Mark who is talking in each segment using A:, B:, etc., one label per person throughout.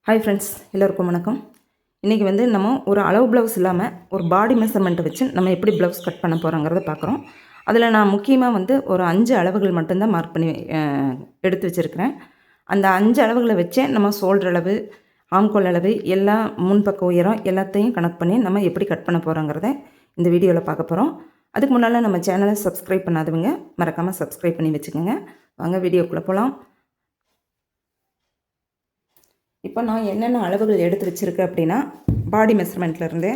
A: Hi friends, எல்லோருக்கும் வணக்கம். இன்றைக்கி நம்ம ஒரு அளவு ப்ளவுஸ் இல்லாமல் ஒரு பாடி மெஷர்மெண்ட்டை வச்சு நம்ம எப்படி ப்ளவுஸ் கட் பண்ண போகிறோங்கிறத பார்க்குறோம். அதில் நான் முக்கியமாக ஒரு 5 அளவுகள் மட்டும்தான் மார்க் பண்ணி எடுத்து வச்சுருக்கிறேன். அந்த 5 அளவுகளை வச்சே நம்ம ஷோல்டர் அளவு, ஆம்கோல் அளவு, எல்லா முன்பக்க உயரம் எல்லாத்தையும் கணக்கு பண்ணி நம்ம எப்படி கட் பண்ண போகிறோங்கிறத இந்த வீடியோவில் பார்க்க போகிறோம். அதுக்கு முன்னால் நம்ம சேனலை சப்ஸ்கிரைப் பண்ணாதவங்க மறக்காமல் சப்ஸ்கிரைப் பண்ணி வச்சுக்கோங்க. வாங்க வீடியோக்குள்ளே போகலாம். இப்போ நான் என்னென்ன அளவுகள் எடுத்து வச்சுருக்கேன் அப்படின்னா, பாடி மெஷர்மெண்ட்லேருந்து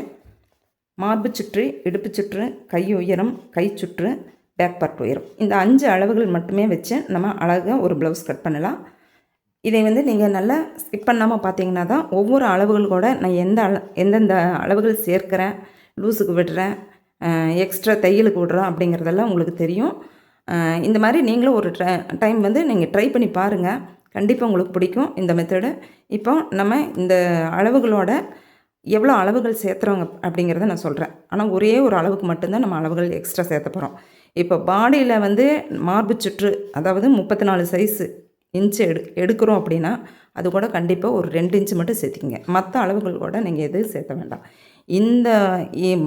A: மார்பு சுற்று, இடுப்பு சுற்று, கை உயரம், கை சுற்று, பேக் பார்ட் உயரம், இந்த 5 அளவுகள் மட்டுமே வச்சு நம்ம அழகாக ஒரு ப்ளவுஸ் கட் பண்ணலாம். இதை நீங்கள் நல்லா ஸ்கிப் பண்ணாமல் பார்த்தீங்கன்னா தான் ஒவ்வொரு அளவுகள் கூட நான் எந்தெந்த அளவுகள் சேர்க்கிறேன், லூஸுக்கு விடுறேன், எக்ஸ்ட்ரா தையலுக்கு விடுறோம் அப்படிங்கிறதெல்லாம் உங்களுக்கு தெரியும். இந்த மாதிரி நீங்களும் ஒரு டைம் நீங்கள் ட்ரை பண்ணி பாருங்கள். கண்டிப்பாக உங்களுக்கு பிடிக்கும் இந்த மெத்தடு. இப்போ நம்ம இந்த அளவுகளோட எவ்வளோ அளவுகள் சேர்த்துறோங்க அப்படிங்கிறத நான் சொல்கிறேன். ஆனால் ஒரே ஒரு அளவுக்கு மட்டும்தான் நம்ம அளவுகள் எக்ஸ்ட்ரா சேர்த்த போகிறோம். இப்போ பாடியில் மார்பு சுற்று, அதாவது 34 சைஸு இன்ச்சு எடுக்கிறோம் அப்படின்னா அது கூட கண்டிப்பாக ஒரு 2 இன்ச்சு மட்டும் சேர்த்திக்கிங்க. மற்ற அளவுகள் கூட நீங்கள் எதுவும் சேர்த்த வேண்டாம். இந்த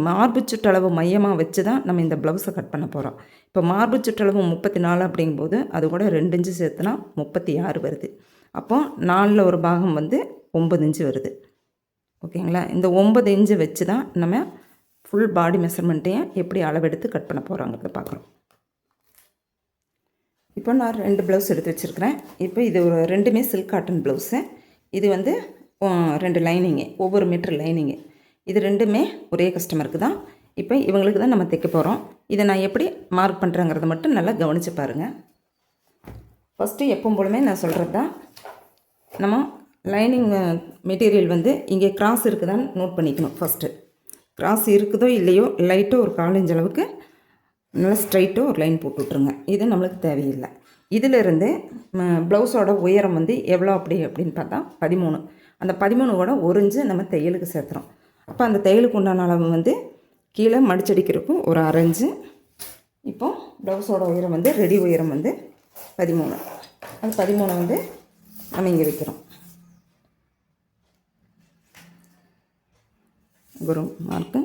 A: மார்பு சுற்றளவு மையமாக வச்சு தான் நம்ம இந்த ப்ளவுஸை கட் பண்ண போகிறோம். இப்போ மார்பு சுற்றளவு 34 அப்படிங்கும்போது அது கூட 2 இன்ச்சு சேர்த்துனா 36 வருது. அப்போது 4ல் ஒரு பாகம் 9 இன்ச்சு வருது. ஓகேங்களா? இந்த 9 இன்ச்சு வச்சு தான் நம்ம ஃபுல் பாடி மெஷர்மெண்ட்டையும் எப்படி அளவெடுத்து கட் பண்ண போகிறோங்கிறத பார்க்குறோம். இப்போ நான் 2 ப்ளவுஸ் எடுத்து வச்சுருக்கிறேன். இப்போ இது ஒரு 2மே சில்க் காட்டன் ப்ளவுஸு. இது 2 லைனிங்கு, ஒவ்வொரு மீட்டர் லைனிங்கு. இது 2மே ஒரே கஸ்டமருக்கு தான். இப்போ இவங்களுக்கு தான் நம்ம தைக்க போகிறோம். இதை நான் எப்படி மார்க் பண்ணுறேங்கிறத மட்டும் நல்லா கவனித்து பாருங்கள். ஃபஸ்ட்டு எப்பவும் போலுமே நான் சொல்கிறது தான், நம்ம லைனிங் மெட்டீரியல் இங்கே கிராஸ் இருக்குதான்னு நோட் பண்ணிக்கணும். ஃபஸ்ட்டு கிராஸ் இருக்குதோ இல்லையோ லைட்டோ ஒரு 1/4 இன்ச் அளவுக்கு நல்லா ஸ்ட்ரைட்டோ ஒரு லைன் போட்டு விட்ருங்க. இது நம்மளுக்கு தேவையில்லை. இதிலிருந்து ப்ளவுஸோட உயரம் எவ்வளோ அப்படின்னு பார்த்தா 13. அந்த 13 கூட 1 இன்ச்சு நம்ம தையலுக்கு சேர்த்துறோம். அப்போ அந்த தையலுக்கு உண்டான அளவு கீழே மடிச்சடிக்கிறதுக்கும் ஒரு 1/2 இன்ச்சு. இப்போது ப்ளவுஸோட உயரம் ரெடி உயரம் 13. அந்த 13 நம்ம இங்கே வைக்கிறோம். இங்கே ஒரு மார்க்கு,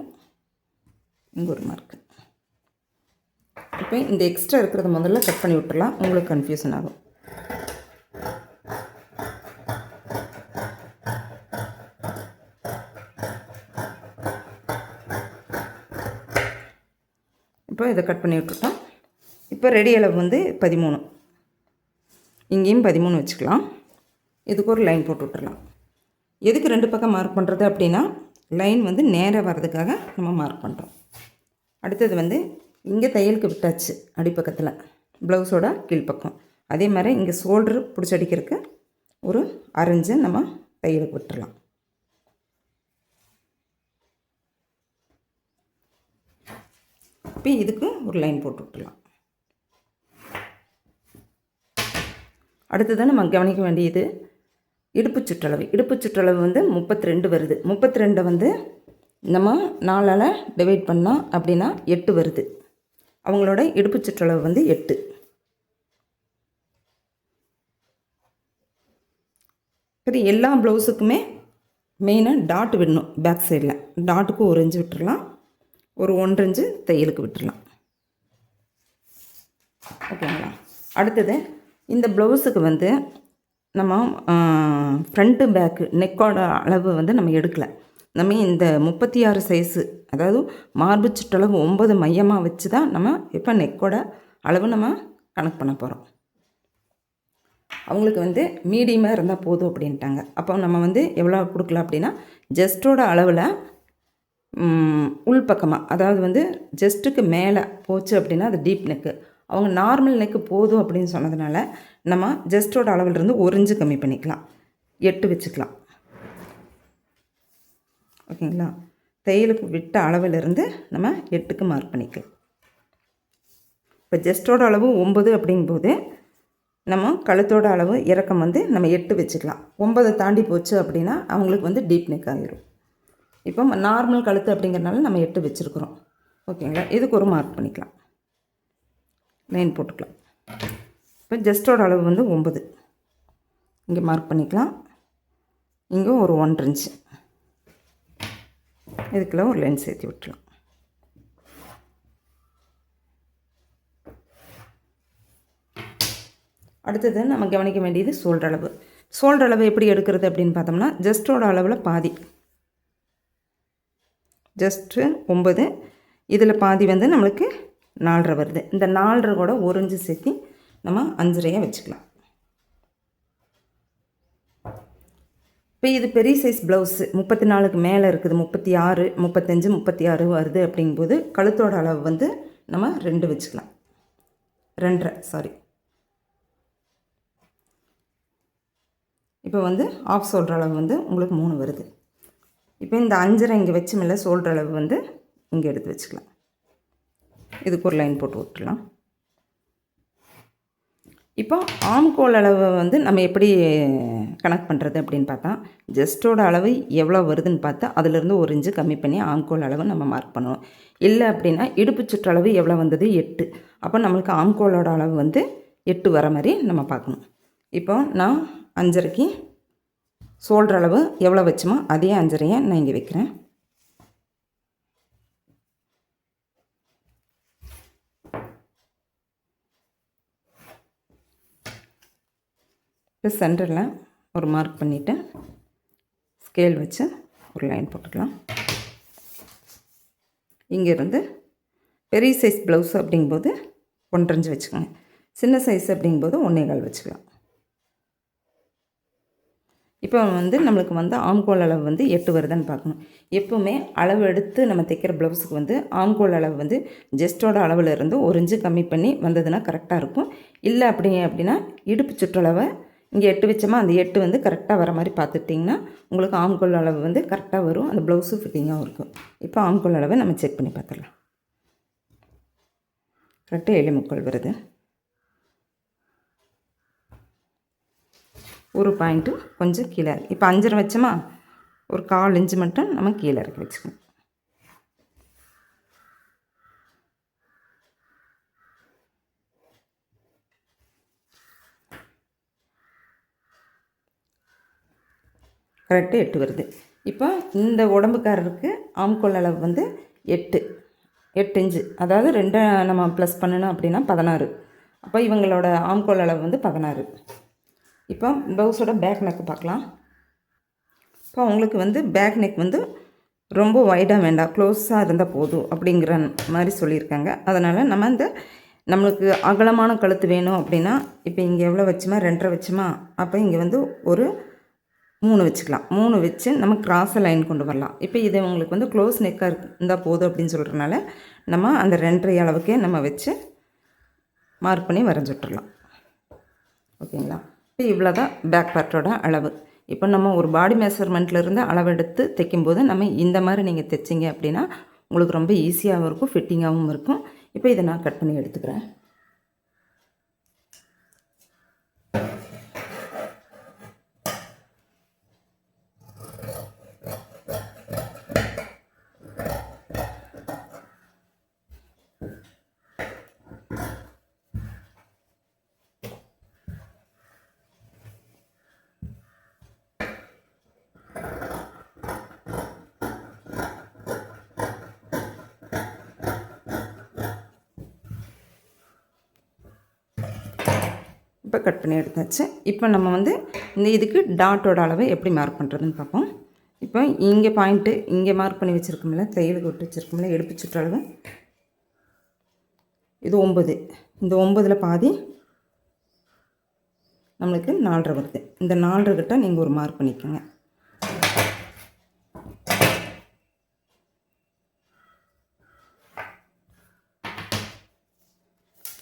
A: இங்கே ஒரு மார்க்கு. இப்போ இந்த எக்ஸ்ட்ரா இருக்கிறத முதல்ல கட் பண்ணி விட்டுறலாம், உங்களுக்கு கன்ஃபியூஷன் ஆகும். இப்போ இதை கட் பண்ணி விட்டுட்டோம். இப்போ ரெடி அளவு 13. இங்கேயும் 13 வச்சுக்கலாம். இதுக்கு ஒரு லைன் போட்டு விட்டுடலாம். எதுக்கு 2 பக்கம் மார்க் பண்ணுறது அப்படின்னா, லைன் நேராக வர்றதுக்காக நம்ம மார்க் பண்ணுறோம். அடுத்தது இங்கே தையலுக்கு விட்டாச்சு அடிப்பக்கத்தில், ப்ளவுஸோட கீழ்ப்பக்கம். அதே மாதிரி இங்கே ஷோல்டர் பிடிச்சடிக்கிறதுக்கு ஒரு 1/2 இன்ச்சு நம்ம தையலுக்கு விட்டுடலாம். இப்போ இதுக்கு ஒரு லைன் போட்டு விட்டுடலாம். அடுத்தது நம்ம கவனிக்க வேண்டியது இடுப்பு சுற்றளவு. இடுப்பு சுற்றளவு 32 வருது. 32 நம்ம 4ஆல் டிவைட் பண்ணோம் அப்படின்னா 8 வருது. அவங்களோட இடுப்பு சுற்றளவு 8. சரி, எல்லா ப்ளவுஸுக்குமே மெயினாக டாட் விடணும். பேக் சைடில் டாட்டுக்கு 1 இன்ச்சு விட்டுடலாம், ஒரு 1/2 இன்ச்சு தையலுக்கு விட்டுடலாம். ஓகேங்களா? அடுத்தது இந்த ப்ளவுஸுக்கு நம்ம ஃப்ரண்ட்டு பேக்கு நெக்கோட அளவு நம்ம எடுக்கலை. நம்ம இந்த 36 சைஸு, அதாவது மார்பு சுற்றளவு 9 மையமாக வச்சு தான் நம்ம இப்போ நெக்கோட அளவு நம்ம கணக்கு பண்ண போகிறோம். அவங்களுக்கு மீடியமாக இருந்தால் போதும் அப்படின்ட்டாங்க. அப்போ நம்ம எவ்வளோ கொடுக்கலாம் அப்படின்னா, ஜஸ்ட்டோட அளவில் உள்பக்கமாக, அதாவது ஜஸ்ட்டுக்கு மேலே போச்சு அப்படின்னா அது டீப் நெக்கு. அவங்க நார்மல் நெக்கு போதும் அப்படின்னு சொன்னதுனால நம்ம ஜஸ்ட்டோட அளவிலிருந்து 1 இன்ச்சு கம்மி பண்ணிக்கலாம், 8 வச்சுக்கலாம். ஓகேங்களா? தையலுக்கு விட்ட அளவிலிருந்து நம்ம 8க்கு மார்க் பண்ணிக்கலாம். இப்போ ஜஸ்ட்டோட அளவு 9 அப்படிங்கும்போது நம்ம கழுத்தோட அளவு இறக்கம் நம்ம 8 வச்சுக்கலாம். 9 தாண்டி போச்சு அப்படின்னா அவங்களுக்கு டீப் நெக் ஆகிரும். இப்போ நார்மல் கழுத்து அப்படிங்கிறனால நம்ம 8 வச்சுருக்குறோம். ஓகேங்களா? இதுக்கு ஒரு மார்க் பண்ணிக்கலாம், லைன் போட்டுக்கலாம். இப்போ ஜஸ்ட்டோட அளவு 9 இங்கே மார்க் பண்ணிக்கலாம். இங்கே ஒரு 1 இன்ச்சு இதுக்குள்ள ஒரு லைன் சேர்த்து விட்டுலாம். அடுத்தது நம்ம கவனிக்க வேண்டியது ஷோல்டர் அளவு. ஷோல்டர் அளவு எப்படி எடுக்கிறது அப்படின்னு பார்த்தோம்னா, ஜஸ்ட்டோட அளவில் பாதி, ஜஸ்ட்டு 9, இதில் பாதி வந்து நம்மளுக்கு 4.5 வருது. இந்த 4.5 கூட 1 இன்ச்சு சேர்த்து நம்ம 5.5 வச்சுக்கலாம். இப்போ இது பெரிய சைஸ் ப்ளவுஸு 34க்கு மேலே இருக்குது, 36, 35, 36 வருது. அப்படிங்கும்போது கழுத்தோட அளவு வந்து நம்ம 2 வச்சுக்கலாம், 2.5 சாரி. இப்போ வந்து ஆஃப் ஷோல்டர் அளவு வந்து உங்களுக்கு 3 வருது. இப்போ இந்த 5.5 இங்கே வச்சுமில்ல, ஷோல்டர் அளவு வந்து இங்கே எடுத்து வச்சுக்கலாம். இதுக்கு ஒரு லைன் போட்டு விட்டுலாம். இப்போ ஆம்கோல் அளவை வந்து நம்ம எப்படி கணக்கு பண்ணுறது அப்படின்னு பார்த்தா, ஜஸ்ட்டோட அளவு எவ்வளோ வருதுன்னு பார்த்தா அதிலிருந்து 1 இன்ச்சு கம்மி பண்ணி ஆம்கோல் அளவு நம்ம மார்க் பண்ணுவோம். இல்லை அப்படின்னா இடுப்பு சுற்றளவு எவ்வளோ வந்தது 8, அப்போ நம்மளுக்கு ஆம்கோலோட அளவு வந்து 8 வர மாதிரி நம்ம பார்க்கணும். இப்போ நான் 5.5க்கு ஷோல்டர் அளவு எவ்வளோ வச்சுமோ அதே 5.5 நான் இங்கே வைக்கிறேன். இப்போ சென்டரில் ஒரு மார்க் பண்ணிவிட்டு ஸ்கேல் வச்சு ஒரு லைன் போட்டுக்கலாம். இங்கேருந்து பெரிய சைஸ் ப்ளவுஸ் அப்படிங்கும்போது 1.5 இன்ச்சு வச்சுக்கோங்க, சின்ன சைஸ் அப்படிங்கும்போது 1.25 வச்சுக்கலாம். இப்போ வந்து நம்மளுக்கு வந்து ஆம்கோல் அளவு வந்து 8 வருதுன்னு பார்க்கணும். எப்போவுமே அளவு எடுத்து நம்ம தைக்கிற ப்ளவுஸுக்கு வந்து ஆம்கோல் அளவு வந்து ஜஸ்ட்டோட அளவில் இருந்து 1 இன்ச்சு கம்மி பண்ணி வந்ததுன்னா கரெக்டாக இருக்கும். இல்லை அப்படின்னா இடுப்பு சுற்றளவை இங்கே 8 வச்சோமா, அந்த 8 வந்து கரெக்டாக வர மாதிரி பார்த்துட்டிங்கன்னா உங்களுக்கு ஆம்கோல் அளவு வந்து கரெக்டாக வரும், அந்த ப்ளவுஸு ஃபிட்டிங்காகவும் இருக்கும். இப்போ ஆம்கோல் அளவை நம்ம செக் பண்ணி பார்த்துடலாம். கரெக்டாக 7.75 வருது. ஒரு பாயிண்ட்டு கொஞ்சம் கீழே, இப்போ 5.5 வச்சோமா, ஒரு 1/4 இன்ச்சு மட்டும் நம்ம கீழே இறக்கி வச்சுக்கணும். கரெக்டாக 8 வருது. இப்போ இந்த உடம்புக்காரருக்கு ஆம்கோல் அளவு வந்து 8 இன்ச்சு, அதாவது 2 நம்ம ப்ளஸ் பண்ணணும் அப்படின்னா 16. அப்போ இவங்களோட ஆம்கோல் அளவு வந்து 16. இப்போ ப்ளவுஸோட பேக் நெக்கு பார்க்கலாம். இப்போ உங்களுக்கு வந்து பேக் நெக் வந்து ரொம்ப வைடாக வேண்டாம், க்ளோஸாக இருந்தால் போதும் அப்படிங்கிற மாதிரி சொல்லியிருக்காங்க. அதனால் நம்ம இந்த நம்மளுக்கு அகலமான கழுத்து வேணும் அப்படின்னா, இப்போ இங்கே எவ்வளோ வச்சுமா, 2.5 வச்சுமா, அப்போ இங்கே வந்து ஒரு 3 வச்சுக்கலாம். 3 வச்சு நம்ம கிராஸை லைன் கொண்டு வரலாம். இப்போ இது உங்களுக்கு வந்து க்ளோஸ் நெக்காக இருந்தால் போதும் அப்படின்னு சொல்கிறதுனால நம்ம அந்த 2.5 அளவுக்கே நம்ம வச்சு மார்க் பண்ணி வரைஞ்சி விட்டுடலாம். ஓகேங்களா? இப்போ இவ்வளோ தான் பேக் பார்ட்டோட அளவு. இப்போ நம்ம ஒரு பாடி மெஷர்மெண்ட்லேருந்து அளவெடுத்து தைக்கும்போது நம்ம இந்த மாதிரி நீங்கள் தைச்சிங்க அப்படின்னா உங்களுக்கு ரொம்ப ஈஸியாகவும் இருக்கும், ஃபிட்டிங்காகவும் இருக்கும். இப்போ இதை நான் கட் பண்ணி எடுத்துக்கிறேன். இப்போ கட் பண்ணி எடுத்தாச்சு. இப்போ நம்ம வந்து இந்த இதுக்கு டாட்டோட அளவை எப்படி மார்க் பண்ணுறதுன்னு பார்ப்போம். இப்போ இங்கே பாயிண்ட்டு இங்கே மார்க் பண்ணி வச்சுருக்கோம்ல, தையலுக்கு விட்டு வச்சுருக்கோம்ல, எடுப்பு சுற்றளவு இது 9. இந்த 9ல் பாதி நம்மளுக்கு 4.5 வருது. இந்த 4.5 கிட்ட நீங்கள் ஒரு மார்க் பண்ணிக்கோங்க.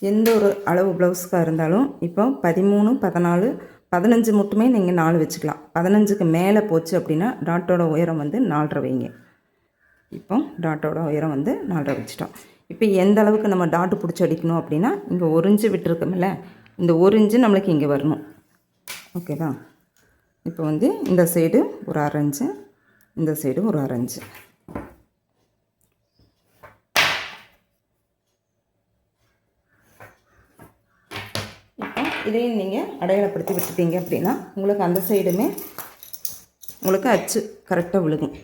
A: எந்த ஒரு அளவு ப்ளவுஸுக்காக இருந்தாலும் இப்போ 13, 14, 15 மட்டுமே நீங்கள் 4 வச்சுக்கலாம். 15க்கு மேலே போச்சு அப்படின்னா டாட்டோட உயரம் வந்து 4.5 வைங்க. இப்போ டாட்டோட உயரம் வந்து 4.5 வச்சுட்டோம். இப்போ எந்த அளவுக்கு நம்ம டாட்டு பிடிச்சி அடிக்கணும் அப்படின்னா, இங்கே 1 இன்ச்சு விட்டுருக்கோம்ல, இந்த 1 இன்ச்சு நம்மளுக்கு இங்கே வரணும். ஓகேவா? இப்போ வந்து இந்த சைடு ஒரு 1/2 இன்ச்சு, இந்த சைடு ஒரு 1/2 இன்ச்சு. இதையும் நீங்கள் அடையாளப்படுத்தி விட்டுட்டீங்க அப்படின்னா உங்களுக்கு அந்த சைடுமே உங்களுக்கு அச்சு கரெக்டாக விழுகும்.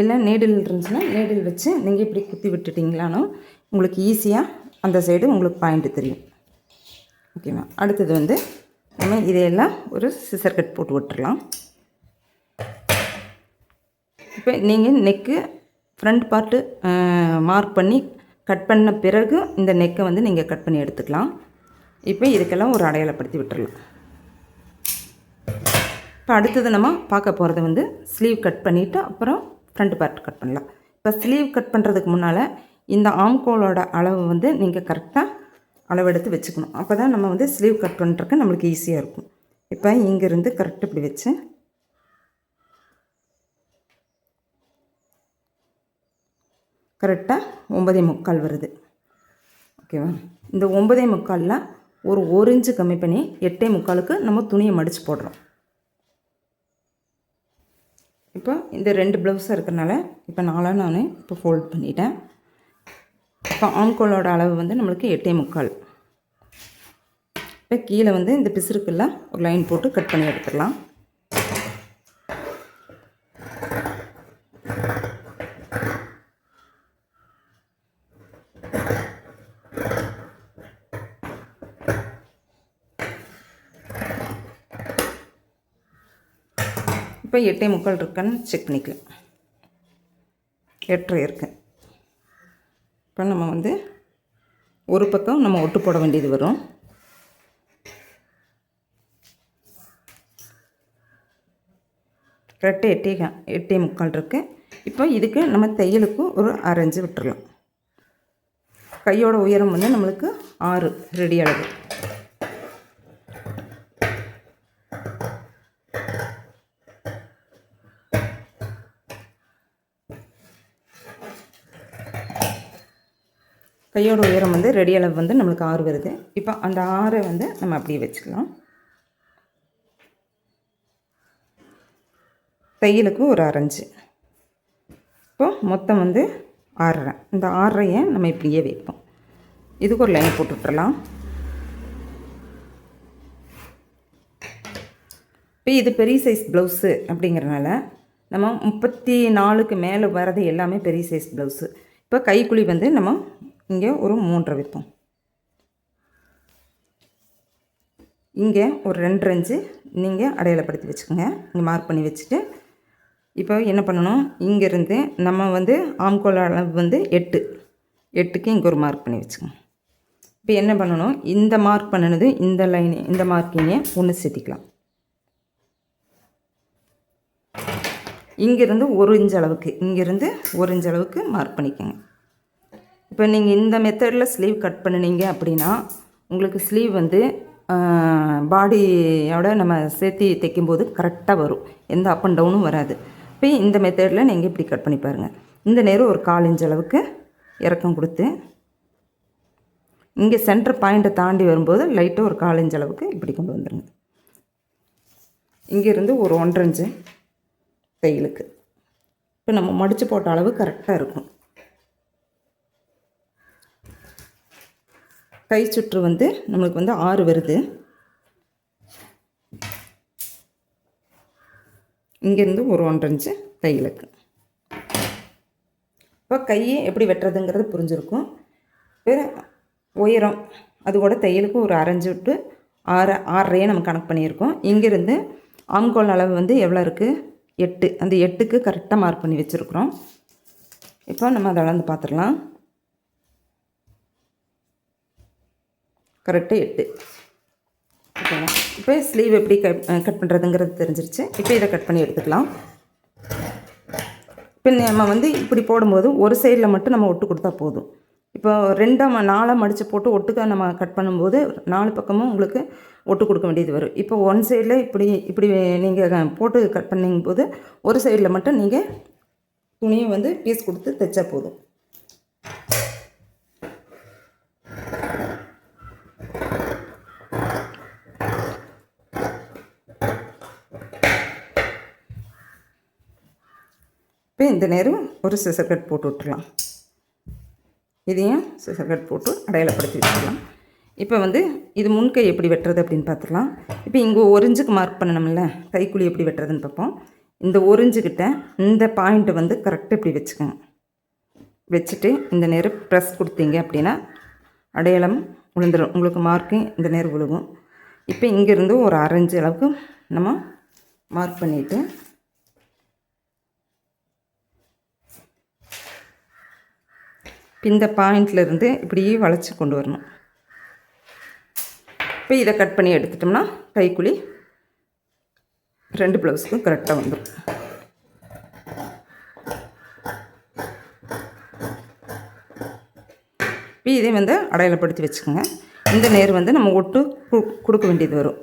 A: இல்லை நீடில் இருந்துச்சுன்னா நீடில் வச்சு நீங்கள் இப்படி குத்தி விட்டுட்டிங்களானோ உங்களுக்கு ஈஸியாக அந்த சைடு உங்களுக்கு பாயிண்ட்டு தெரியும். ஓகேவா? அடுத்தது வந்து நம்ம இதையெல்லாம் ஒரு சிசர் கட் போட்டு விட்டுடலாம். இப்போ நீங்கள் நெக்கு ஃப்ரண்ட் பார்ட்டு மார்க் பண்ணி கட் பண்ண பிறகு இந்த நெக்கை வந்து நீங்கள் கட் பண்ணி எடுத்துக்கலாம். இப்போ இதுக்கெல்லாம் ஒரு அடையாளப்படுத்தி விட்டுடலாம். இப்போ அடுத்தது நம்ம பார்க்க போகிறது வந்து ஸ்லீவ் கட் பண்ணிவிட்டு அப்புறம் ஃப்ரண்ட் பார்ட் கட் பண்ணலாம். இப்போ ஸ்லீவ் கட் பண்ணுறதுக்கு முன்னால் இந்த ஆம்கோலோட அளவு வந்து நீங்கள் கரெக்டாக அளவெடுத்து வச்சுக்கணும். அப்போ தான் நம்ம வந்து ஸ்லீவ் கட் பண்ணுறதுக்கு நம்மளுக்கு ஈஸியாக இருக்கும். இப்போ இங்கேருந்து கரெக்டாக இப்படி வச்சு கரெக்டாக 9.75 வருது. ஓகேவா? இந்த 9.75 ஒரு இன்ச்சு கம்மி பண்ணி 8.75க்கு நம்ம துணியை மடித்து போடுறோம். இப்போ இந்த 2 ப்ளவுஸாக இருக்கிறனால இப்போ நான் இப்போ ஃபோல்ட் பண்ணிட்டேன். இப்போ ஆம்கோலோட அளவு வந்து நம்மளுக்கு 8.75. இப்போ கீழே வந்து இந்த பிசுறுக்கெல்லாம் ஒரு லைன் போட்டு கட் பண்ணி எடுத்துடலாம். இப்போ 8.75 இருக்கான்னு செக் பண்ணிக்கலாம். 8.5 இருக்கு. இப்போ நம்ம வந்து ஒரு பக்கம் நம்ம ஒட்டு போட வேண்டியது வரும். கரெக்டாக 8.75 இருக்குது. இப்போ இதுக்கு நம்ம தையலுக்கு ஒரு 1/2 இன்ச்சு விட்டுறலாம். கையோட உயரம் வந்து நம்மளுக்கு 6 ரெடி அளவு. கையோட உயரம் வந்து ரெடி அளவு வந்து நம்மளுக்கு 6 வருது. இப்போ அந்த 6 வந்து நம்ம அப்படியே வச்சுக்கலாம். தையலுக்கு ஒரு 1/2 இன்ச்சு. இப்போ மொத்தம் வந்து 6.5. இந்த 6.5 நம்ம இப்படியே வைப்போம். இதுக்கு ஒரு லைன் போட்டு விட்டுறலாம். இப்போ இது பெரிய சைஸ் ப்ளவுஸு அப்படிங்கிறனால நம்ம 34க்கு மேலே வரது எல்லாமே பெரிய சைஸ் ப்ளவுஸு. இப்போ கைக்குழி வந்து நம்ம இங்கே ஒரு 3.5 வைப்போம். இங்கே ஒரு 2.5 இன்ச்சு நீங்கள் அடையாளப்படுத்தி வச்சுக்கோங்க. இங்கே மார்க் பண்ணி வச்சுட்டு இப்போ என்ன பண்ணணும், இங்கேருந்து நம்ம வந்து ஆம்கோல் அளவு வந்து 8க்கு இங்கே ஒரு மார்க் பண்ணி வச்சுக்கோங்க. இப்போ என்ன பண்ணணும், இந்த மார்க் பண்ணினது இந்த லைனு இந்த மார்க்கிங்கை ஒன்று சேர்த்திக்கலாம். இங்கேருந்து 1 இன்ச் அளவுக்கு இங்கேருந்து 1 இன்ச் அளவுக்கு மார்க் பண்ணிக்கோங்க. இப்போ நீங்கள் இந்த மெத்தடில் ஸ்லீவ் கட் பண்ணினீங்க அப்படின்னா உங்களுக்கு ஸ்லீவ் வந்து பாடியோட நம்ம சேர்த்து தைக்கும்போது கரெக்டாக வரும். எந்த அப் அண்ட் டவுனும் வராது. இப்போ இந்த மெத்தடில் நீங்கள் இப்படி கட் பண்ணி பாருங்கள். இந்த நேரம் ஒரு 1/4 இன்ச் அளவுக்கு இறக்கம் கொடுத்து இங்கே சென்டர் பாயிண்ட்டை தாண்டி வரும்போது லைட்டாக ஒரு 1/4 இன்ச் அளவுக்கு இப்படி கொண்டு வந்துடுங்க. இங்கேருந்து ஒரு 1.5 இன்ச்சு தையலுக்கு. இப்போ நம்ம மடித்து போட்ட அளவு கரெக்டாக இருக்கும். கை சுற்று வந்து நம்மளுக்கு வந்து 6 வருது. இங்கேருந்து ஒரு 1.5 இன்ச்சு தையலுக்கு. இப்போ கையை எப்படி வெட்டுறதுங்கிறது புரிஞ்சிருக்கும். இப்போ உயரம் அது கூட தையலுக்கு ஒரு 1/2 இன்ச்சு விட்டு 6.5 நம்ம கணக்கு பண்ணியிருக்கோம். இங்கேருந்து ஆம்கோல் அளவு வந்து எவ்வளோ இருக்குது, 8. அந்த 8க்கு கரெக்டாக மார்க் பண்ணி வச்சுருக்குறோம். இப்போ நம்ம அதை அளந்து பார்த்துடலாம். கரெக்டாக 8. ஓகேவா? இப்போ ஸ்லீவ் எப்படி கட் பண்ணுறதுங்கிறது தெரிஞ்சிருச்சு. இப்போ இதை கட் பண்ணி எடுத்துக்கலாம். இப்போ நம்ம வந்து இப்படி போடும்போது ஒரு சைடில் மட்டும் நம்ம ஒட்டு கொடுத்தா போதும். இப்போ 4 மடித்து போட்டு ஒட்டுக்க நம்ம கட் பண்ணும்போது 4 பக்கமும் உங்களுக்கு ஒட்டு கொடுக்க வேண்டியது வரும். இப்போ ஒன் சைடில் இப்படி நீங்கள் போட்டு கட் பண்ணும்போது ஒரு சைடில் மட்டும் நீங்கள் துணியை வந்து பீஸ் கொடுத்து தைச்சா போதும். இப்போ இந்த நேரம் ஒரு சிசர் கட் போட்டு விட்டுடலாம். இதையும் சிசர் கட் போட்டு அடையாளப்படுத்தி வச்சுக்கலாம். இப்போ வந்து இது முன்கை எப்படி வெட்டுறது அப்படின்னு பார்த்துக்கலாம். இப்போ இங்கே 1 இன்ச்சுக்கு மார்க் பண்ணணும்ல, கைக்குழி எப்படி வெட்டுறதுன்னு பார்ப்போம். இந்த 1 இன்ச்சுக்கிட்ட இந்த பாயிண்ட்டை வந்து கரெக்டாக இப்படி வச்சுக்கோங்க. வச்சுட்டு இந்த நேரம் ப்ரெஸ் கொடுத்தீங்க அப்படின்னா அடையாளம் விழுந்துடும். உங்களுக்கு மார்க்கும் இந்த நேரம் விழுகும். இப்போ இங்கேருந்து ஒரு 1/2 இன்ச்சு அளவுக்கு நம்ம மார்க் பண்ணிவிட்டு இந்த பாயிண்ட்லேருந்து இப்படியே வளைச்சி கொண்டு வரணும். இப்போ இதை கட் பண்ணி எடுத்துட்டோம்னா கைக்குழி 2 ப்ளவுஸுக்கும் கரெக்டாக வந்துடும். இப்போ இதே வந்து அடையாளப்படுத்தி வச்சுக்கோங்க. இந்த நேர் வந்து நம்ம ஒட்டு கொடுக்க வேண்டியது வரும்.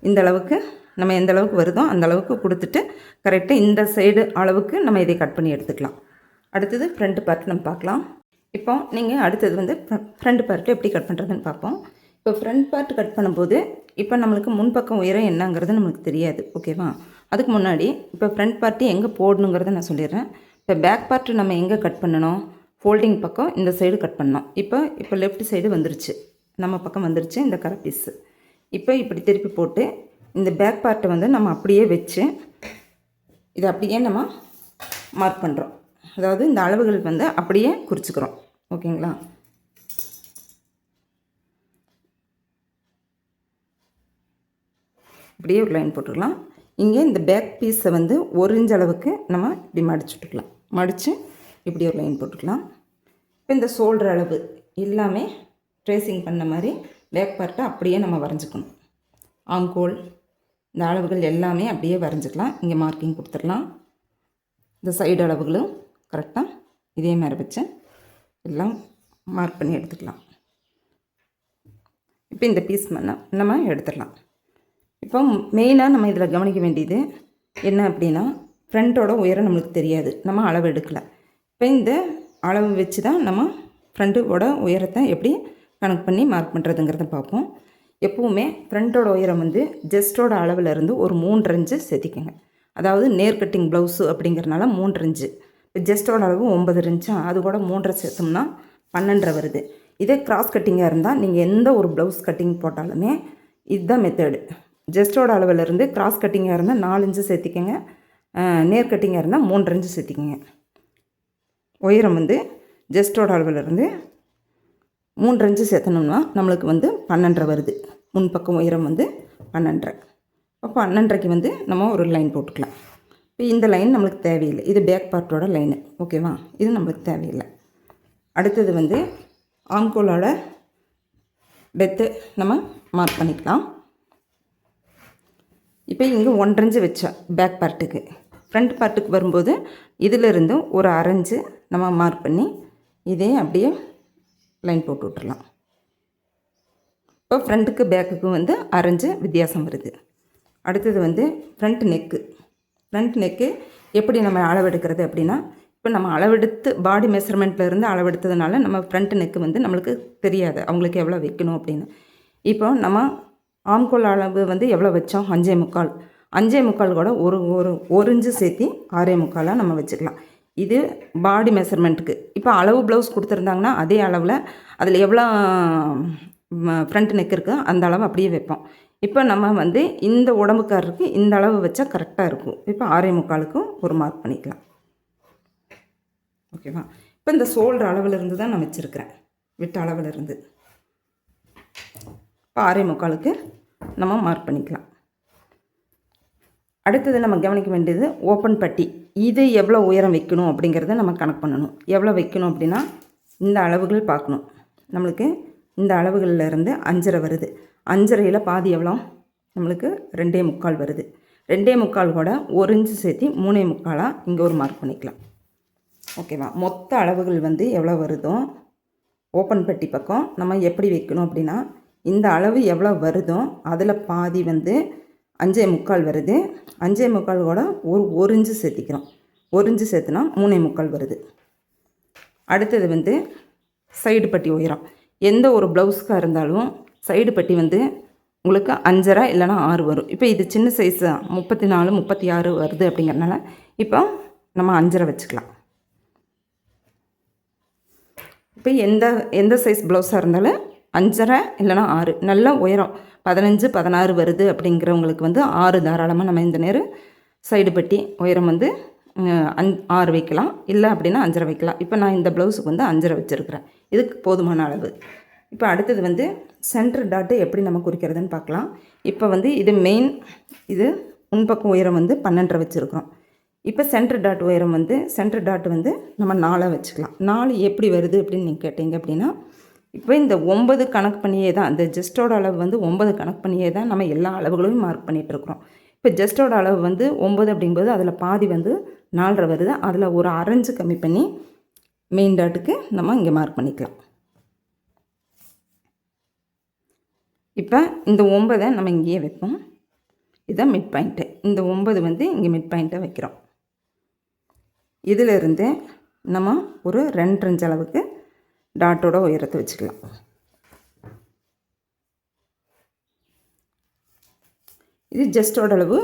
A: இந்த அளவுக்கு நம்ம எந்த அளவுக்கு வருதோ அந்த அளவுக்கு கொடுத்துட்டு கரெக்டாக இந்த சைடு அளவுக்கு நம்ம இதை கட் பண்ணி எடுத்துக்கலாம். அடுத்தது ஃப்ரண்ட் பார்ட் நம்ம பார்க்கலாம். இப்போ நீங்கள் அடுத்தது வந்து ஃப்ரண்ட் பார்ட்டு எப்படி கட் பண்ணுறதுன்னு பார்ப்போம். இப்போ ஃப்ரண்ட் பார்ட் கட் பண்ணும்போது இப்போ நம்மளுக்கு முன்பக்கம் உயரம் என்னங்கிறது நம்மளுக்கு தெரியாது. ஓகேவா? அதுக்கு முன்னாடி இப்போ ஃப்ரண்ட் பார்ட்டு எங்கே போடணுங்கிறத நான் சொல்லிடுறேன். இப்போ பேக் பார்ட்டு நம்ம எங்கே கட் பண்ணணும்? ஃபோல்டிங் பக்கம் இந்த சைடு கட் பண்ணோம். இப்போ லெஃப்ட் சைடு வந்துருச்சு, நம்ம பக்கம் வந்துருச்சு இந்த கரை பீஸு. இப்போ இப்படி திருப்பி போட்டு இந்த பேக் பார்ட்டை வந்து நம்ம அப்படியே வச்சு இதை அப்படியே நம்ம மார்க் பண்ணுறோம். அதாவது இந்த அளவுகள் வந்து அப்படியே குறிச்சிக்கிறோம். ஓகேங்களா? இப்படியே ஒரு லைன் போட்டுக்கலாம். இங்கே இந்த பேக் பீஸை வந்து 1 இன்ச் அளவுக்கு நம்ம இப்படி மடிச்சுட்டுக்கலாம். மடித்து இப்படி ஒரு லைன் போட்டுக்கலாம். இப்போ இந்த ஷோல்டர் அளவு எல்லாமே ட்ரேசிங் பண்ண மாதிரி பேக் பார்ட்டை அப்படியே நம்ம வரைஞ்சிக்கணும். ஆம்கோல் இந்த அளவுகள் எல்லாமே அப்படியே வரைஞ்சிக்கலாம். இங்கே மார்க்கிங் கொடுத்துடலாம். இந்த சைடு அளவுகளும் கரெக்டாக இதே மாதிரி வச்சு எல்லாம் மார்க் பண்ணி எடுத்துக்கலாம். இப்போ இந்த பீஸ் நம்ம எடுத்துடலாம். இப்போ மெயினாக நம்ம இதில் கவனிக்க வேண்டியது என்ன அப்படின்னா, ஃப்ரண்ட்டோட உயரம் நம்மளுக்கு தெரியாது, நம்ம அளவு எடுக்கலை. இப்போ இந்த அளவு வச்சு தான் நம்ம ஃப்ரண்ட்டோட உயரத்தை எப்படி கணக்கு பண்ணி மார்க் பண்ணுறதுங்கிறத பார்ப்போம். எப்போவுமே ஃப்ரண்ட்டோட உயரம் வந்து ஜஸ்ட்டோட அளவுலேருந்து ஒரு 3 இன்ச்சு சேர்த்திக்கோங்க. அதாவது நேர் கட்டிங் ப்ளவுஸு அப்படிங்கிறனால 3 இன்ச்சு. இப்போ ஜஸ்ட்டோட அளவு 9 இன்ச்சா, அது கூட 3 சேர்த்தோம்னா 12 வருது. இதே கிராஸ் கட்டிங்காக இருந்தால் நீங்கள் எந்த ஒரு ப்ளவுஸ் கட்டிங் போட்டாலுமே இதுதான் மெத்தடு. ஜஸ்ட்டோட அளவுலேருந்து கிராஸ் கட்டிங்காக இருந்தால் 4 இன்ச்சு சேர்த்திக்கங்க, நேர் கட்டிங்காக இருந்தால் 3 இன்ச்சு சேர்த்திக்கங்க. உயரம் வந்து ஜஸ்ட்டோட அளவுலேருந்து 3 இன்ச்சு சேர்த்தணும்னா நம்மளுக்கு வந்து 12 வருது. முன்பக்கம் உயரம் வந்து 12. இப்போ 12க்கு வந்து நம்ம ஒரு லைன் போட்டுக்கலாம். இப்போ இந்த லைன் நம்மளுக்கு தேவையில்லை, இது பேக் பார்ட்டோட லைனு. ஓகேவா? இது நம்மளுக்கு தேவையில்லை. அடுத்தது வந்து ஆம்கோலோட டெத்து நம்ம மார்க் பண்ணிக்கலாம். இப்போ இங்கே 1 இன்ச்சு வச்சோம் பேக் பார்ட்டுக்கு. ஃப்ரண்ட் பார்ட்டுக்கு வரும்போது இதிலிருந்து ஒரு 1/2 இன்ச்சு நம்ம மார்க் பண்ணி இதே அப்படியே லைன் போட்டு விட்டுறலாம். இப்போ ஃப்ரண்ட்டுக்கு பேக்குக்கு வந்து 1/2 இன்ச்சு வித்தியாசம் வருது. அடுத்தது வந்து ஃப்ரண்ட் நெக்கு எப்படி நம்ம அளவெடுக்கிறது அப்படின்னா, இப்போ நம்ம அளவெடுத்து பாடி மெஷர்மெண்ட்லேருந்து அளவெடுத்ததுனால நம்ம ஃப்ரண்ட் நெக்கு வந்து நம்மளுக்கு தெரியாது அவங்களுக்கு எவ்வளோ வைக்கணும் அப்படின்னு. இப்போ நம்ம ஆம்கோல் அளவு வந்து எவ்வளோ வச்சோம்? 5.25 கூட ஒரு இன்ச்சு சேர்த்தி 6.25 நம்ம வச்சுக்கலாம். இது பாடி மெஷர்மெண்ட்டுக்கு. இப்போ அளவு ப்ளவுஸ் கொடுத்துருந்தாங்கன்னா அதே அளவில் அதில் எவ்வளோ ஃப்ரண்ட் நெக் இருக்குது அந்த அளவு அப்படியே வைப்போம். இப்போ நம்ம வந்து இந்த உடம்புக்காரருக்கு இந்த அளவு வச்சா கரெக்டாக இருக்கும். இப்போ 6.25க்கும் ஒரு மார்க் பண்ணிக்கலாம். ஓகேவா? இப்போ இந்த ஷோல்டர் அளவுலேருந்து தான் நான் வச்சுருக்கிறேன், விட்ட அளவுலேருந்து. இப்போ 6.25க்கு நம்ம மார்க் பண்ணிக்கலாம். அடுத்தது நம்ம கவனிக்க வேண்டியது ஓப்பன் பட்டி. இது எவ்வளோ உயரம் வைக்கணும் அப்படிங்கிறத நம்ம கணக்கு பண்ணணும். எவ்வளோ வைக்கணும் அப்படின்னா இந்த அளவுகள் பார்க்கணும். நம்மளுக்கு இந்த அளவுகளிலேருந்து 5.5 வருது. 5.5ல் பாதி எவ்வளோ? நம்மளுக்கு 2.25 வருது. 2.25 கூட 1 இன்ச்சு சேர்த்தி 3.25 இங்கே ஒரு மார்க் பண்ணிக்கலாம். ஓகேவா? மொத்த அளவுகள் வந்து எவ்வளோ வருதோ ஓப்பன் பட்டி பக்கம் நம்ம எப்படி வைக்கணும் அப்படின்னா, இந்த அளவு எவ்வளோ வருதோ அதில் பாதி வந்து 5.25 வருது. 5.25 கூட ஒரு இன்ச்சு சேர்த்திக்கிறோம். 1 இன்ச்சு சேர்த்துனா 3.25 வருது. அடுத்தது வந்து சைடு பட்டி உயரம். எந்த ஒரு ப்ளவுஸ்க்காக இருந்தாலும் சைடு பட்டி வந்து உங்களுக்கு 5.5 இல்லைனா 6 வரும். இப்போ இது சின்ன சைஸ் 34, 36 வருது அப்படிங்கிறனால இப்போ நம்ம 5.5 வச்சுக்கலாம். இப்போ எந்த எந்த சைஸ் ப்ளவுஸாக இருந்தாலும் 5.5 இல்லைனா 6 நல்ல உயரம் 15 16 வருது அப்படிங்கிறவங்களுக்கு வந்து 6 தாராளமாக நம்ம இந்த நேரம் சைடு பட்டி உயரம் வந்து 6 வைக்கலாம், இல்லை அப்படின்னா 5.5 வைக்கலாம். இப்போ நான் இந்த ப்ளவுஸுக்கு வந்து 5.5 வச்சுருக்கிறேன். இதுக்கு போதுமான அளவு. இப்போ அடுத்தது வந்து சென்டர் டாட்டு எப்படி நம்ம குறிக்கிறதுன்னு பார்க்கலாம். இப்போ வந்து இது மெயின், இது முன்பக்கம் உயரம் வந்து 12.5 வச்சுருக்கிறோம். இப்போ சென்டர் டாட் உயரம் வந்து சென்டர் டாட் வந்து நம்ம 4 வச்சுக்கலாம். 4 எப்படி வருது அப்படின்னு நீங்கள் கேட்டீங்க அப்படின்னா, இப்போ இந்த 9 கணக்கு பண்ணியே தான், இந்த ஜஸ்ட்டோட அளவு வந்து 9 கணக்கு பண்ணியே தான் நம்ம எல்லா அளவுகளையும் மார்க் பண்ணிகிட்ருக்குறோம். இப்போ ஜஸ்ட்டோட அளவு வந்து 9 அப்படிங்கும்போது அதில் பாதி வந்து 4.5 வருது. அதில் ஒரு அரைஞ்சு கம்மி பண்ணி மெயின் டாட்டுக்கு நம்ம இங்கே மார்க் பண்ணிக்கலாம். இப்போ இந்த 9 நம்ம இங்கேயே வைப்போம். இதுதான் மிட் பாயிண்ட்டு. இந்த 9 வந்து இங்கே மிட் பாயிண்ட்டை வைக்கிறோம். இதிலிருந்து நம்ம ஒரு 2 இன்ச் அளவுக்கு டாட்டோட உயரத்தை வச்சுக்கலாம். இது ஜஸ்ட்டோட அளவு.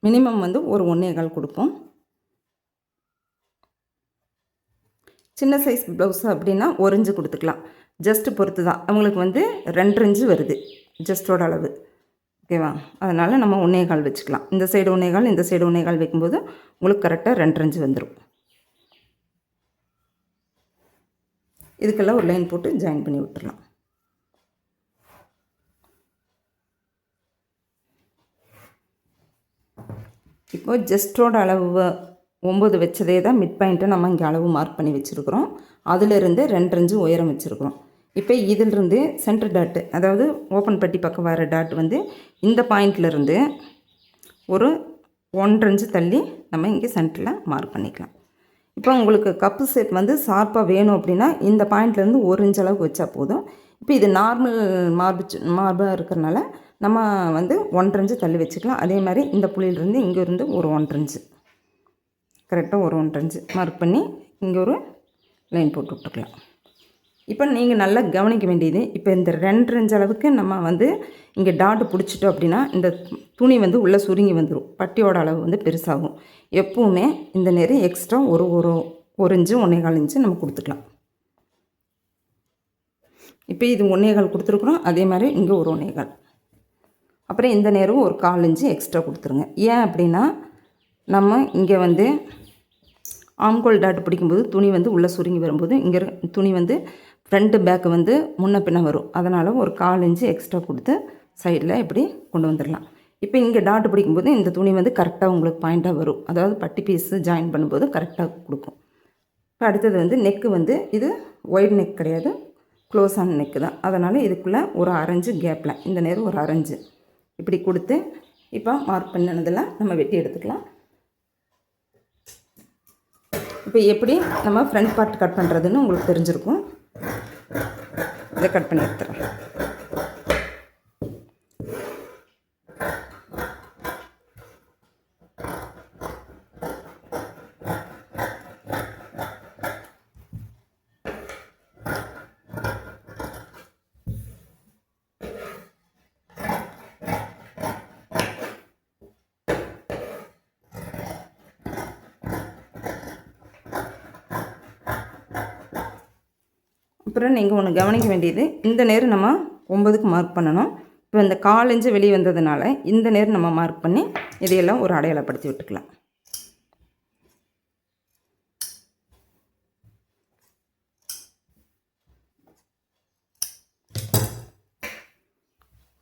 A: மினிமம் வந்து ஒரு 1.25 கொடுப்போம். சின்ன சைஸ் ப்ளவுஸ் அப்படின்னா 1 இன்ச்சு கொடுத்துக்கலாம். ஜஸ்ட்டு பொறுத்து தான். அவங்களுக்கு வந்து 2 இன்ச்சு வருது ஜஸ்ட்டோட அளவு. ஓகேவா? அதனால் நம்ம 1.25 வச்சுக்கலாம். இந்த சைடு 1.25, இந்த சைடு 1.25 வைக்கும்போது உங்களுக்கு கரெக்டாக 2 இன்ச்சு வந்துடும். இதுக்கெல்லாம் ஒரு லைன் போட்டு ஜாயின் பண்ணி விட்டுடலாம். இப்போ ஜஸ்ட்டோட அளவு 9 வச்சதே தான் மிட் பாயிண்ட்டை நம்ம இங்கே அளவு மார்க் பண்ணி வச்சுருக்குறோம். அதிலிருந்து 2 இன்ச்சு உயரம் வச்சுருக்குறோம். இப்போ இதிலிருந்து சென்டர் டாட்டு, அதாவது ஓப்பன் பட்டி பக்கம் வர டாட் வந்து இந்த பாயிண்ட்லேருந்து ஒரு 1.5 இன்ச்சு தள்ளி நம்ம இங்கே சென்டரில் மார்க் பண்ணிக்கலாம். இப்போ உங்களுக்கு கப்பு ஷேப் வந்து ஷார்ப்பாக வேணும் அப்படின்னா இந்த பாயிண்ட்லேருந்து 1 இன்ச் அளவுக்கு வச்சா போதும். இப்போ இது நார்மல் மார்பாக இருக்கிறனால நம்ம வந்து 1.5 இன்ச்சு தள்ளி வச்சுக்கலாம். அதே மாதிரி இந்த புள்ளியிலேருந்து இங்கே இருந்து ஒரு 1.5 இன்ச்சு, கரெக்டாக ஒரு 1.5 இன்ச்சு மார்க் பண்ணி இங்கே ஒரு லைன் போட்டு விட்டுக்கலாம். இப்போ நீங்கள் நல்லா கவனிக்க வேண்டியது, இப்போ இந்த 2 இன்ச் அளவுக்கு நம்ம வந்து இங்கே டாட்டு பிடிச்சிட்டோம் அப்படின்னா இந்த துணி வந்து உள்ளே சுருங்கி வந்துடும். பட்டியோட அளவு வந்து பெருசாகும். எப்போவுமே இந்த நேரம் எக்ஸ்ட்ரா ஒரு இன்ச்சு 1.25 இன்ச்சு நம்ம கொடுத்துக்கலாம். இப்போ இது 1.25 கொடுத்துருக்குறோம். அதே மாதிரி இங்கே ஒரு 1.25, அப்புறம் இந்த நேரம் ஒரு 1/4 இன்ச்சு எக்ஸ்ட்ரா கொடுத்துருங்க. ஏன் அப்படின்னா நம்ம இங்கே வந்து ஆம்கோல் டாட்டு பிடிக்கும்போது துணி வந்து உள்ளே சுருங்கி வரும்போது இங்கே துணி வந்து ஃப்ரண்ட்டு பேக்கு வந்து முன்ன பின்ன வரும். அதனால் ஒரு 1/4 இன்ச்சு எக்ஸ்ட்ரா கொடுத்து சைடில் இப்படி கொண்டு வந்துடலாம். இப்போ இங்கே டாட்டு பிடிக்கும்போது இந்த துணி வந்து கரெக்டாக உங்களுக்கு பாயிண்ட்டாக வரும். அதாவது பட்டி பீஸு ஜாயின் பண்ணும்போது கரெக்டாக கொடுக்கும். இப்போ அடுத்தது வந்து நெக்கு வந்து இது ஒயிட் நெக் கிடையாது, க்ளோஸ் ஆன நெக்கு தான். அதனால் இதுக்குள்ளே ஒரு 1/2 இன்ச்சு கேப்பில் இந்த நேரம் ஒரு 1/2 இன்ச்சு இப்படி கொடுத்து இப்போ மார்க் பண்ணினதில் நம்ம வெட்டி எடுத்துக்கலாம். இப்போ எப்படி நம்ம ஃப்ரண்ட் பார்ட் கட் பண்ணுறதுன்னு உங்களுக்கு தெரிஞ்சிருக்கும். இதை கட் பண்ணி எடுத்துறேன். அப்புறம் நீங்கள் ஒன்று கவனிக்க வேண்டியது, இந்த நேரம் நம்ம 9க்கு மார்க் பண்ணணும். இப்போ இந்த 1/4 இன்ச்சு வெளியே வந்ததுனால இந்த நேரம் நம்ம மார்க் பண்ணி இதையெல்லாம் ஒரு அடையாளப்படுத்தி விட்டுக்கலாம்.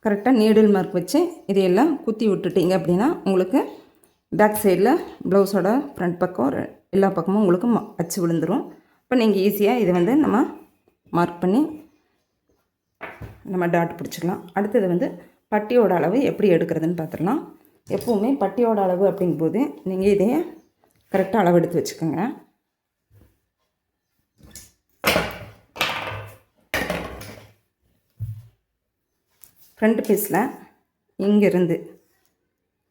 A: கரெக்டாக நீடில் மார்க் வச்சு இதையெல்லாம் குத்தி விட்டுட்டிங்க அப்படின்னா உங்களுக்கு பேக் சைடில் ப்ளவுஸோட ஃப்ரண்ட் பக்கம் எல்லா பக்கமும் உங்களுக்கு அச்சு விழுந்துடும். இப்போ நீங்கள் ஈஸியாக இதை வந்து நம்ம மார்க் பண்ணி நம்ம டாட் பிடிச்சிக்கலாம். அடுத்தது வந்து பட்டியோட அளவு எப்படி எடுக்கிறதுன்னு பார்த்துடலாம். எப்போவுமே பட்டியோட அளவு அப்படிங்கும்போது நீங்கள் இதையே கரெக்டாக அளவு எடுத்து வச்சுக்கோங்க. ஃப்ரண்ட் பீஸில் இங்கேருந்து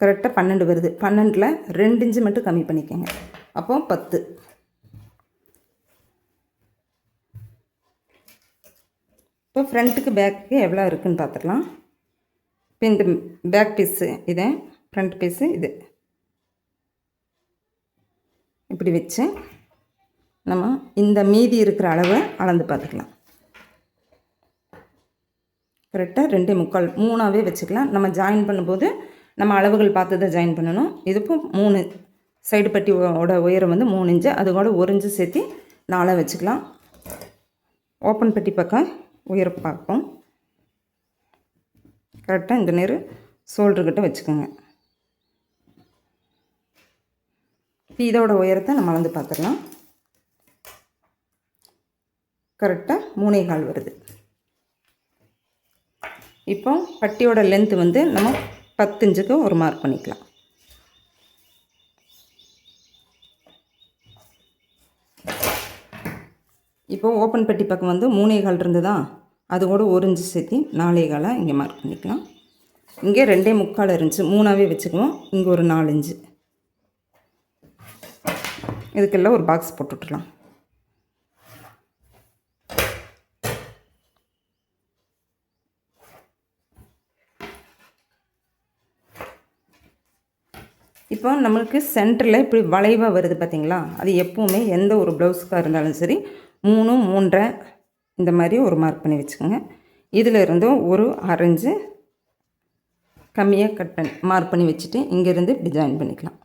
A: கரெக்டாக 12 வருது. 12ல் 2 இன்ச்சு மட்டும் கம்மி பண்ணிக்கோங்க. அப்போ 10. இப்போ ஃப்ரண்ட்டுக்கு பேக்கு எவ்வளோ இருக்குதுன்னு பார்த்துக்கலாம். இப்போ இந்த பேக் பீஸு இது, ஃப்ரண்ட் பீஸு இது, இப்படி வச்சு நம்ம இந்த மீதி இருக்கிற அளவை அளந்து பார்த்துக்கலாம். கரெக்டாக 2.25 3ஆகவே வச்சுக்கலாம். நம்ம ஜாயின் பண்ணும்போது நம்ம அளவுகள் பார்த்து தான் ஜாயின் பண்ணணும். இதுப்போ 3 சைடு பட்டியோட உயரம் வந்து 3 இன்ச்சு, அது கூட 1 இன்ச்சு சேர்த்து 4 வச்சுக்கலாம். ஓப்பன் பட்டி பக்கம் உயரம் பார்ப்போம். கரெக்டாக இந்த நேரு ஷோல்டர்கிட்ட வச்சுக்கோங்க. இதோட உயரத்தை நம்ம அளந்து பார்த்துடலாம். கரெக்டாக 3.25 வருது. இப்போ பட்டியோட லென்த்து வந்து நம்ம 10 இன்ச்சுக்கு ஒரு மார்க் பண்ணிக்கலாம். இப்போ ஓப்பன் பட்டி பக்கம் வந்து 3.25 இருந்ததா, அது கூட 1 இன்ச்சு சேர்த்து 4.25 இங்கே மார்க் பண்ணிக்கலாம். இங்கே 2.25 இருந்துச்சு, 3ஆகவே வச்சுக்குவோம். இங்கே ஒரு 4 இன்ச்சு. இதுக்கெல்லாம் ஒரு பாக்ஸ் போட்டுவிட்டுலாம். இப்போ நம்மளுக்கு சென்டரில் இப்படி வளைவாக வருது பார்த்திங்களா, அது எப்போவுமே எந்த ஒரு ப்ளவுஸுக்காக இருந்தாலும் சரி 3 3.5 இந்த மாதிரி ஒரு மார்க் பண்ணி வச்சுக்கோங்க. இதில் இருந்தும் ஒரு 1/2 இன்ச்சு கம்மியாக கட் பண்ணி மார்க் பண்ணி வச்சுட்டு இங்கேருந்து இப்படி ஜாயின் பண்ணிக்கலாம்.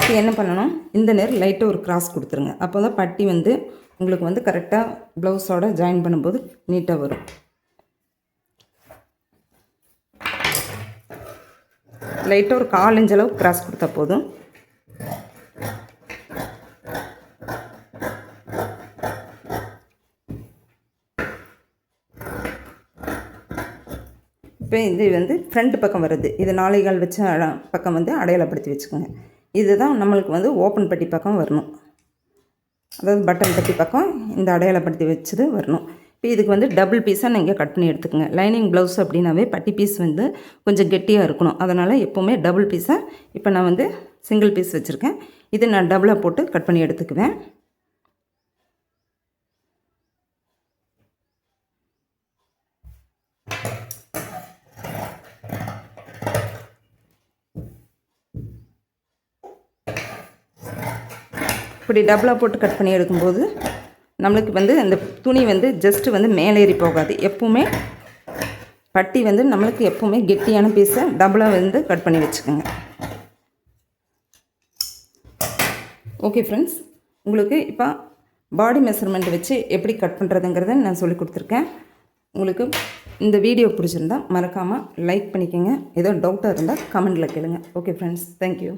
A: இப்போ என்ன பண்ணணும், இந்த நேரம் லைட்டாக ஒரு கிராஸ் கொடுத்துருங்க. அப்போ தான் பட்டி வந்து உங்களுக்கு வந்து கரெக்டாக ப்ளவுஸோட ஜாயின் பண்ணும்போது நீட்டாக வரும். லைட்டாக ஒரு 1/4 இன்ச் அளவு கிராஸ் கொடுத்தா போதும். இப்போ இது வந்து ஃப்ரண்ட் பக்கம் வருது, இது 4.25 வச்ச பக்கம் வந்து அடையாளப்படுத்தி வச்சுக்கோங்க. இதுதான் நம்மளுக்கு வந்து ஓப்பன் பட்டி பக்கம் வரணும், அதாவது பட்டன் பட்டி பக்கம் இந்த அடையாளப்படுத்தி வச்சது வரணும். இப்போ இதுக்கு வந்து டபுள் பீஸாக நீங்கள் கட் பண்ணி எடுத்துக்கோங்க. லைனிங் ப்ளவுஸ் அப்படின்னாவே பட்டி பீஸ் வந்து கொஞ்சம் கெட்டியாக இருக்கணும், அதனால் எப்போவுமே டபுள் பீஸாக. இப்போ நான் வந்து சிங்கிள் பீஸ் வச்சுருக்கேன், இது நான் டபுளாக போட்டு கட் பண்ணி எடுத்துக்குவேன். இப்படி டபுளாக போட்டு கட் பண்ணி எடுக்கும்போது நம்மளுக்கு வந்து அந்த துணி வந்து ஜஸ்ட்டு வந்து மேலேறி போகாது. எப்போவுமே பட்டி வந்து நம்மளுக்கு எப்போவுமே கெட்டியான பீஸை டபுளாக வந்து கட் பண்ணி வச்சுக்கோங்க. ஓகே ஃப்ரெண்ட்ஸ், உங்களுக்கு இப்போ பாடி மெஷர்மெண்ட் வச்சு எப்படி கட் பண்ணுறதுங்கிறத நான் சொல்லி கொடுத்துருக்கேன். உங்களுக்கு இந்த வீடியோ பிடிச்சிருந்தா மறக்காமல் லைக் பண்ணிக்கோங்க. ஏதோ டவுட்டாக இருந்தால் கமெண்டில் கேளுங்க. Okay friends, thank you.